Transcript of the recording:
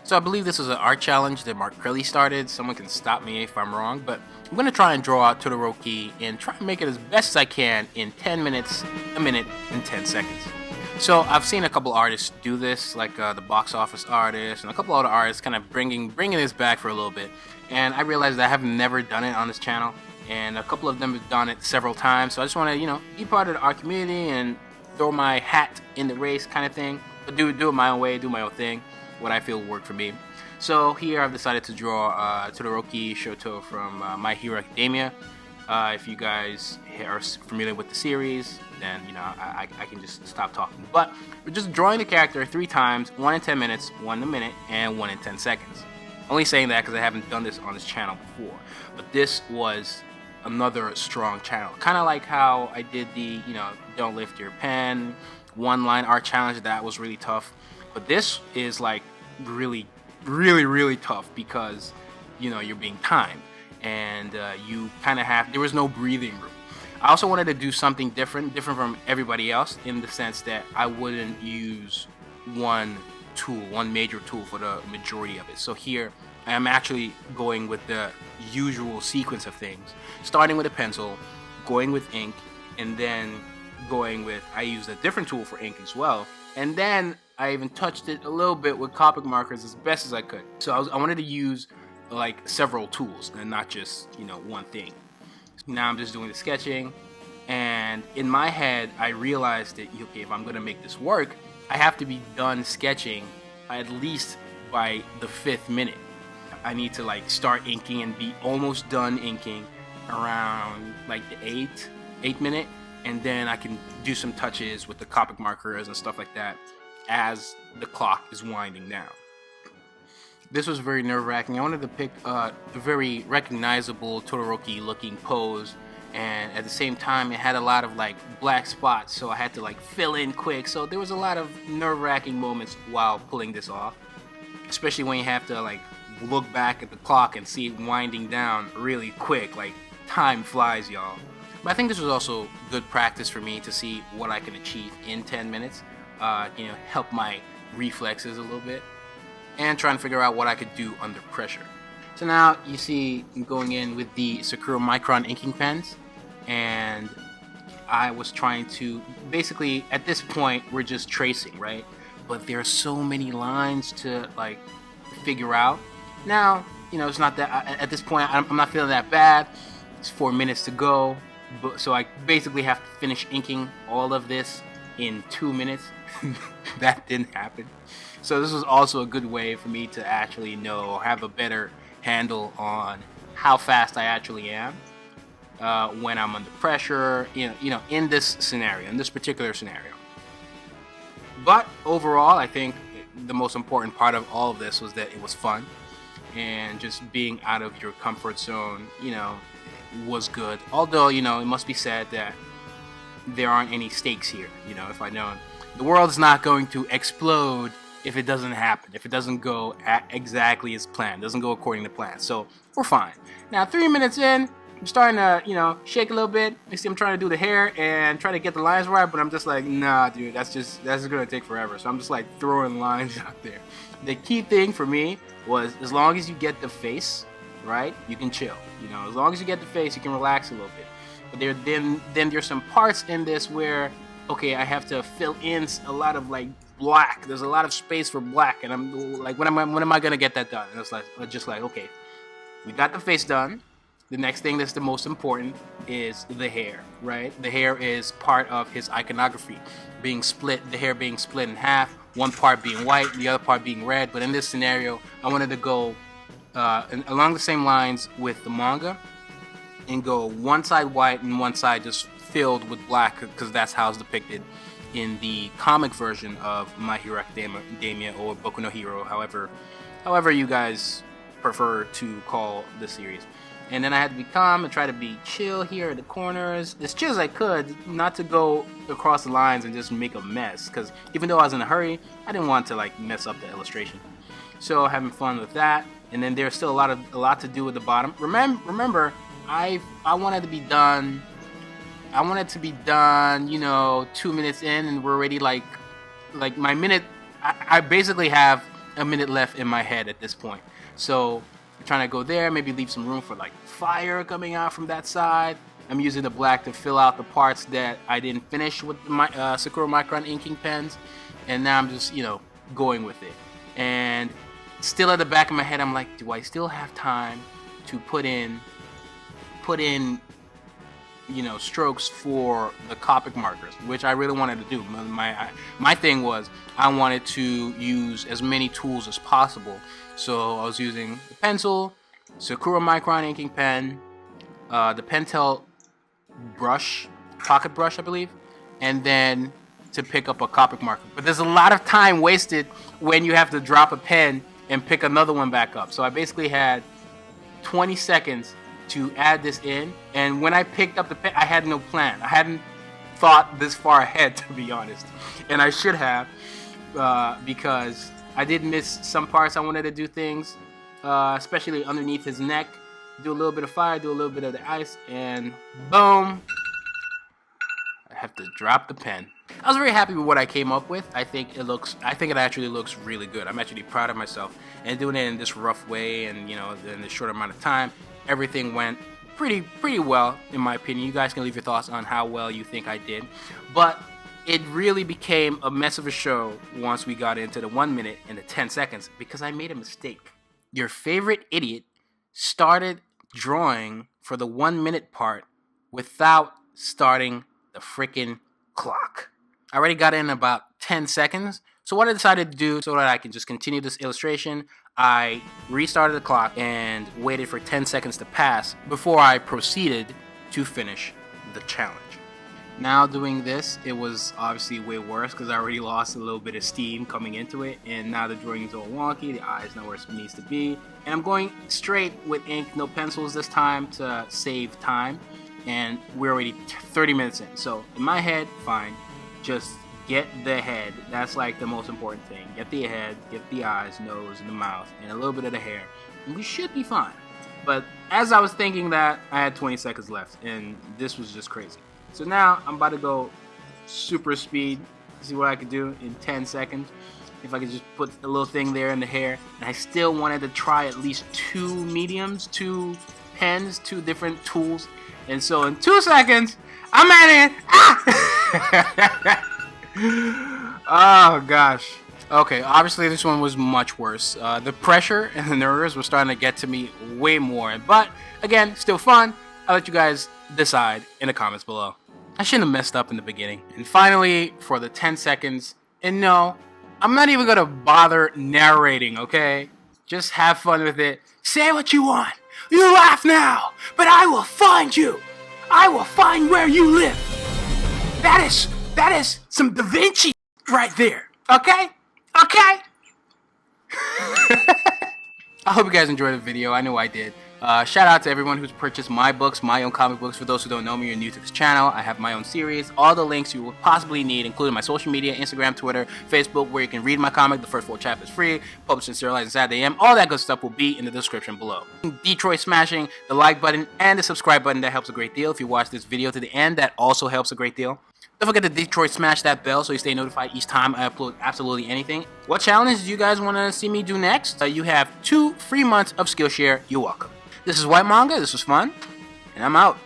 So I believe this was an art challenge that Mark Crilley started. Someone can stop me if I'm wrong, but I'm going to try and draw out Todoroki and try and make it as best as I can in 10 minutes, a minute, and 10 seconds. So I've seen a couple artists do this, like the box office artist and a couple other artists kind of bringing this back for a little bit. And I realized that I have never done it on this channel, and a couple of them have done it several times. So I just want to, be part of our community and throw my hat in the race kind of thing. But do it my own way, do my own thing, what I feel will work for me. So here I've decided to draw Todoroki Shoto from My Hero Academia. If you guys are familiar with the series, then I can just stop talking. But we're just drawing the character 3 times, 1 in 10 minutes, 1 in a minute, and 1 in 10 seconds. Only saying that because I haven't done this on this channel before. But this was another strong channel. Kind of like how I did the, don't lift your pen, 1-line art challenge. That was really tough. But this is like really, really, really tough because, you're being timed. And you kind of have, there was no breathing room. I also wanted to do something different from everybody else, in the sense that I wouldn't use one major tool for the majority of it. So here I am actually going with the usual sequence of things, starting with a pencil, going with ink, and then going with, I used a different tool for ink as well, and then I even touched it a little bit with Copic markers as best as I could. So I wanted to use like several tools and not just one thing. Now I'm just doing the sketching, and in my head I realized that okay, if I'm gonna make this work, I have to be done sketching at least by the 5th minute. I need to like start inking and be almost done inking around like the 8th minute, and then I can do some touches with the Copic markers and stuff like that as the clock is winding down. This was very nerve-wracking. I wanted to pick a very recognizable Todoroki looking pose, and at the same time it had a lot of like black spots, so I had to like fill in quick. So there was a lot of nerve-wracking moments while pulling this off, especially when you have to like look back at the clock and see it winding down really quick. Like, time flies, y'all. But I think this was also good practice for me to see what I can achieve in 10 minutes, help my reflexes a little bit, and trying to figure out what I could do under pressure. So now you see I'm going in with the Sakura Micron inking pens, and I was trying to, basically at this point we're just tracing, right? But there are so many lines to like figure out. Now, it's not that, at this point I'm not feeling that bad. It's 4 minutes to go, so I basically have to finish inking all of this in 2 minutes. That didn't happen. So this was also a good way for me to actually have a better handle on how fast I actually am when I'm under pressure, in this scenario, in this particular scenario. But overall, I think the most important part of all of this was that it was fun, and just being out of your comfort zone, was good. Although, it must be said that there aren't any stakes here. If I know the world's not going to explode if it doesn't happen, if it doesn't go exactly as planned, doesn't go according to plan. So we're fine. Now 3 minutes in, I'm starting to, shake a little bit. You see I'm trying to do the hair and try to get the lines right, but I'm just like, nah, dude, that's just gonna take forever. So I'm just like throwing lines out there. The key thing for me was, as long as you get the face right, you can chill. As long as you get the face, you can relax a little bit. But then there's some parts in this where, okay, I have to fill in a lot of like black. There's a lot of space for black, and I'm like, when am I gonna get that done? And it's like, okay, we got the face done. The next thing that's the most important is the hair, right? The hair is part of his iconography, the hair being split in half, one part being white, the other part being red. But in this scenario, I wanted to go along the same lines with the manga, and go one side white and one side just filled with black, because that's how it's depicted in the comic version of My Hero Academia or Boku no Hero, however you guys prefer to call the series. And then I had to be calm and try to be chill here at the corners, as chill as I could, not to go across the lines and just make a mess, because even though I was in a hurry, I didn't want to like mess up the illustration. So having fun with that, and then there's still a lot to do with the bottom. Remember, I wanted to be done. I want it to be done, 2 minutes in, and we're already like my minute. I basically have a minute left in my head at this point. So I'm trying to go there, maybe leave some room for like fire coming out from that side. I'm using the black to fill out the parts that I didn't finish with my Sakura Micron inking pens, and now I'm just, you know, going with it. And still at the back of my head, I'm like, do I still have time to put in, you know, strokes for the Copic markers, which I really wanted to do. My thing was I wanted to use as many tools as possible. So I was using the pencil, Sakura Micron inking pen, the Pentel brush, pocket brush, I believe, and then to pick up a Copic marker. But there's a lot of time wasted when you have to drop a pen and pick another one back up. So I basically had 20 seconds to add this in, and when I picked up the pen, I had no plan. I hadn't thought this far ahead, to be honest, and I should have, because I did miss some parts. I wanted to do things, especially underneath his neck, do a little bit of fire, do a little bit of the ice, and boom, I have to drop the pen. I was very happy with what I came up with. I think it actually looks really good. I'm actually proud of myself, and doing it in this rough way, and, you know, in this short amount of time, everything went pretty well, in my opinion. You guys can leave your thoughts on how well you think I did, but it really became a mess of a show once we got into the 1 minute and the 10 seconds because I made a mistake. Your favorite idiot started drawing for the 1 minute part without starting the freaking clock. I already got in about 10 seconds, so what I decided to do so that I can just continue this illustration, I restarted the clock and waited for 10 seconds to pass before I proceeded to finish the challenge. Now doing this, it was obviously way worse because I already lost a little bit of steam coming into it, and now the drawing is all wonky, the eye is not where it needs to be, and I'm going straight with ink, no pencils this time to save time, and we're already 30 minutes in. So in my head, fine, just get the head. That's like the most important thing. Get the head, get the eyes, nose, and the mouth, and a little bit of the hair, and we should be fine. But as I was thinking that, I had 20 seconds left, and this was just crazy. So now I'm about to go super speed, see what I could do in 10 seconds. If I could just put a little thing there in the hair, and I still wanted to try at least 2 mediums, 2 pens, 2 different tools. And so in 2 seconds, I'm at it. Ah! Oh gosh. Okay, obviously this one was much worse. The pressure and the nerves were starting to get to me way more. But again, still fun. I'll let you guys decide in the comments below. I shouldn't have messed up in the beginning. And finally, for the 10 seconds, and no, I'm not even gonna bother narrating, okay? Just have fun with it. Say what you want. You laugh now, but I will find you. I will find where you live. That is some Da Vinci right there, okay? Okay? I hope you guys enjoyed the video. I know I did. Shout out to everyone who's purchased my books, my own comic books. For those who don't know me, you're new to this channel, I have my own series. All the links you will possibly need, including my social media, Instagram, Twitter, Facebook, where you can read my comic. The first 4 chapters free, published and serialized on Saturday AM. All that good stuff will be in the description below. Detroit smashing the like button and the subscribe button, that helps a great deal. If you watch this video to the end, that also helps a great deal. Don't forget to Detroit smash that bell so you stay notified each time I upload absolutely anything. What challenge do you guys want to see me do next? You have 2 free months of Skillshare. You're welcome. This is White Manga. This was fun, and I'm out.